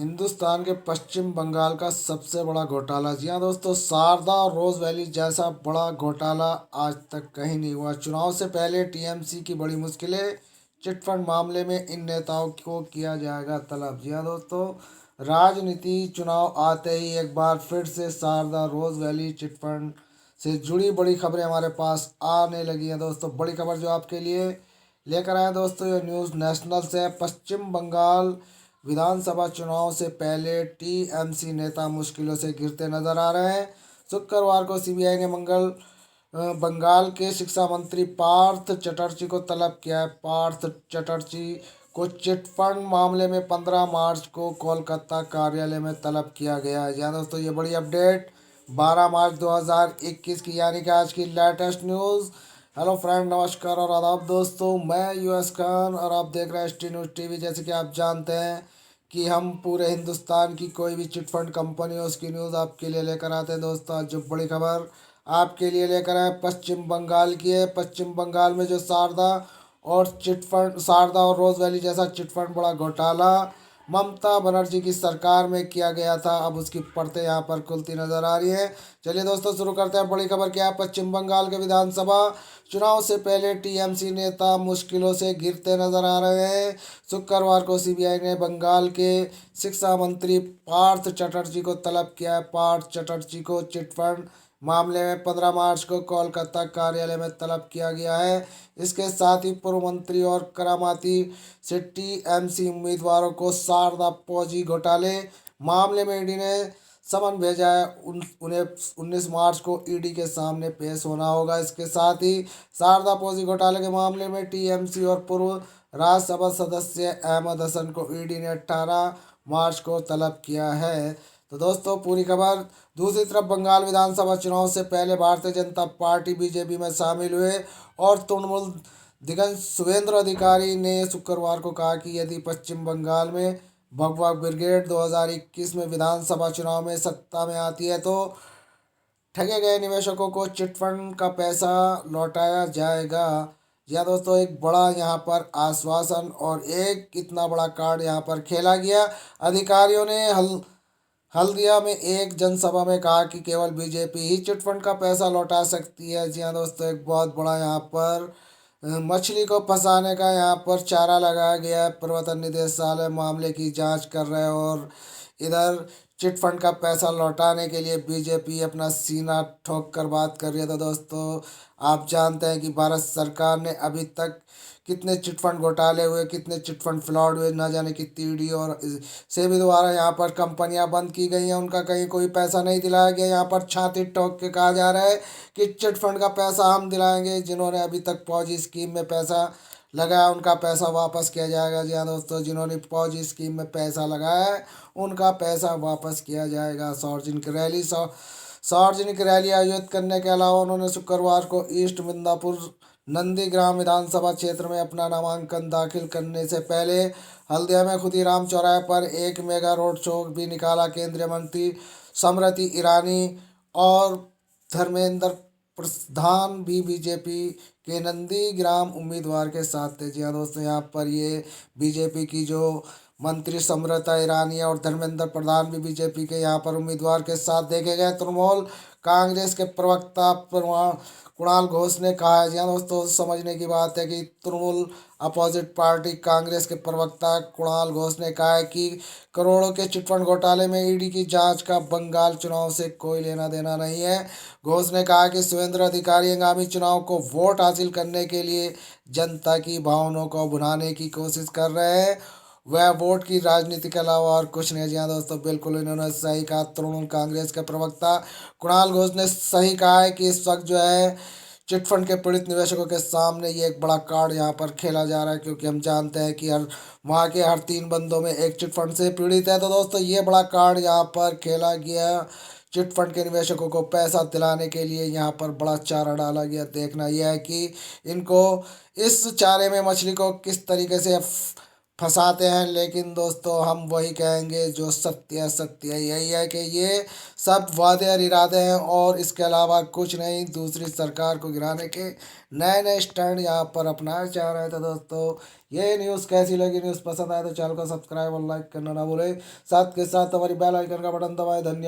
हिंदुस्तान के पश्चिम बंगाल का सबसे बड़ा घोटाला। जी हाँ दोस्तों, शारदा और रोज वैली जैसा बड़ा घोटाला आज तक कहीं नहीं हुआ। चुनाव से पहले टीएमसी की बड़ी मुश्किलें, चिटफंड मामले में इन नेताओं को किया जाएगा तलब। जी हाँ दोस्तों, राजनीति चुनाव आते ही एक बार फिर से शारदा रोज वैली चिटफंड से जुड़ी बड़ी खबरें हमारे पास आने लगी हैं। दोस्तों, बड़ी खबर जो आपके लिए लेकर आए दोस्तों, ये न्यूज़ नेशनल से है। पश्चिम बंगाल विधानसभा चुनाव से पहले टीएमसी नेता मुश्किलों से घिरते नजर आ रहे हैं। शुक्रवार को सीबीआई ने बंगाल के शिक्षा मंत्री पार्थ चटर्जी को तलब किया है। पार्थ चटर्जी को चिटफंड मामले में 15 मार्च को कोलकाता कार्यालय में तलब किया गया है। जी हाँ दोस्तों, ये बड़ी अपडेट 12 मार्च 2021 की, यानी कि आज की लेटेस्ट न्यूज़। हेलो फ्रेंड, नमस्कार और आदाब दोस्तों, मैं यूएस खान और आप देख रहे हैं एसटी न्यूज़ टीवी। जैसे कि आप जानते हैं कि हम पूरे हिंदुस्तान की कोई भी चिटफंड कंपनी हो उसकी न्यूज़ आपके लिए लेकर आते हैं। दोस्तों, आज जो बड़ी खबर आपके लिए लेकर आए पश्चिम बंगाल की है। पश्चिम बंगाल में जो शारदा और रोज वैली जैसा चिटफंड बड़ा घोटाला ममता बनर्जी की सरकार में किया गया था, अब उसकी परतें यहाँ पर खुलती नजर आ रही है। चलिए दोस्तों, शुरू करते हैं। बड़ी खबर क्या है? पश्चिम बंगाल के विधानसभा चुनाव से पहले टीएमसी नेता मुश्किलों से घिरते नजर आ रहे हैं। शुक्रवार को सीबीआई ने बंगाल के शिक्षा मंत्री पार्थ चटर्जी को तलब किया है। पार्थ चटर्जी को चिटफंड मामले में 15 मार्च को कोलकाता कार्यालय में तलब किया गया है। इसके साथ ही पूर्व मंत्री और करामाती से टीएमसी उम्मीदवारों को शारदा फौजी घोटाले मामले में ईडी ने समन भेजा है। उन्हें 19 मार्च को ईडी के सामने पेश होना होगा। इसके साथ ही शारदा फौजी घोटाले के मामले में टीएमसी और पूर्व राज्यसभा सदस्य अहमद हसन को ईडी ने 18 मार्च को तलब किया है। तो दोस्तों, पूरी खबर। दूसरी तरफ बंगाल विधानसभा चुनाव से पहले भारतीय जनता पार्टी बीजेपी में शामिल हुए और तृणमूल दिग्गज शुभेंद्र अधिकारी ने शुक्रवार को कहा कि यदि पश्चिम बंगाल में भगवा ब्रिगेड 2021 में विधानसभा चुनाव में सत्ता में आती है तो ठगे गए निवेशकों को चिटफंड का पैसा लौटाया जाएगा। या दोस्तों, एक बड़ा यहाँ पर आश्वासन और एक इतना बड़ा कार्ड यहाँ पर खेला गया। अधिकारियों ने हल्दिया में एक जनसभा में कहा कि केवल बीजेपी ही चिटफंड का पैसा लौटा सकती है। जी हाँ दोस्तों, एक बहुत बड़ा यहाँ पर मछली को फंसाने का यहाँ पर चारा लगाया गया है। प्रवर्तन निदेशालय मामले की जांच कर रहे हैं और इधर चिटफंड का पैसा लौटाने के लिए बीजेपी अपना सीना ठोक कर बात कर रही है। तो दोस्तों, आप जानते हैं कि भारत सरकार ने अभी तक कितने चिटफंड घोटाले हुए, कितने चिटफंड फ्रॉड हुए, ना जाने कितनी ईडी और सेबी द्वारा यहाँ पर कंपनियां बंद की गई हैं, उनका कहीं कोई पैसा नहीं दिलाया गया। यहाँ पर छाती ठोक के कहा जा रहा है कि चिटफंड का पैसा हम दिलाएंगे। जिन्होंने अभी तक फौजी स्कीम में पैसा लगाया उनका पैसा वापस किया जाएगा। जी हाँ दोस्तों, जिन्होंने फौजी स्कीम में पैसा लगाया है उनका पैसा वापस किया जाएगा। सार्वजनिक रैली आयोजित करने के अलावा उन्होंने शुक्रवार को ईस्ट मिदनापुर नंदीग्राम विधानसभा क्षेत्र में अपना नामांकन दाखिल करने से पहले हल्दिया में खुदीराम चौराहे पर एक मेगा रोड शो भी निकाला। केंद्रीय मंत्री स्मृति ईरानी और धर्मेंद्र प्रधान भी बीजेपी के नंदीग्राम उम्मीदवार के साथ थे। जी हाँ दोस्तों, यहाँ पर ये बीजेपी की जो मंत्री स्मृति ईरानी और धर्मेंद्र प्रधान भी बीजेपी के यहाँ पर उम्मीदवार के साथ देखे गए। तृणमूल कांग्रेस के प्रवक्ता कुणाल घोष ने कहा है। जी हाँ दोस्तों, समझने की बात है कि तृणमूल अपोजिट पार्टी कांग्रेस के प्रवक्ता कुणाल घोष ने कहा है कि करोड़ों के चिटफंड घोटाले में ईडी की जांच का बंगाल चुनाव से कोई लेना देना नहीं है। घोष ने कहा कि शुभेंद्र अधिकारी आगामी चुनाव को वोट हासिल करने के लिए जनता की भावनाओं को भुनाने की कोशिश कर रहे हैं। वह वोट की राजनीति के अलावा और कुछ नहीं। जी हाँ दोस्तों, बिल्कुल इन्होंने सही कहा। तृणमूल कांग्रेस के प्रवक्ता कुणाल घोष ने सही कहा है कि इस वक्त जो है चिटफंड के पीड़ित निवेशकों के सामने ये एक बड़ा कार्ड यहाँ पर खेला जा रहा है, क्योंकि हम जानते हैं कि वहाँ के हर 3 बंदों में एक चिटफंड से पीड़ित है। तो दोस्तों, ये बड़ा कार्ड यहाँ पर खेला गया। चिटफंड के निवेशकों को पैसा दिलाने के लिए यहाँ पर बड़ा चारा डाला गया। देखना यह है कि इनको इस चारे में मछली को किस तरीके से फंसाते हैं। लेकिन दोस्तों हम वही कहेंगे जो सत्य यही है कि ये सब वादे और इरादे हैं और इसके अलावा कुछ नहीं। दूसरी सरकार को गिराने के नए नए स्टैंड यहाँ पर अपनाए जा रहे थे। दोस्तों ये न्यूज़ कैसी लगी? न्यूज़ पसंद आए तो चैनल को सब्सक्राइब और लाइक करना ना भूलें। साथ के साथ हमारी बेल आइकन का बटन दबाएं। धन्यवाद।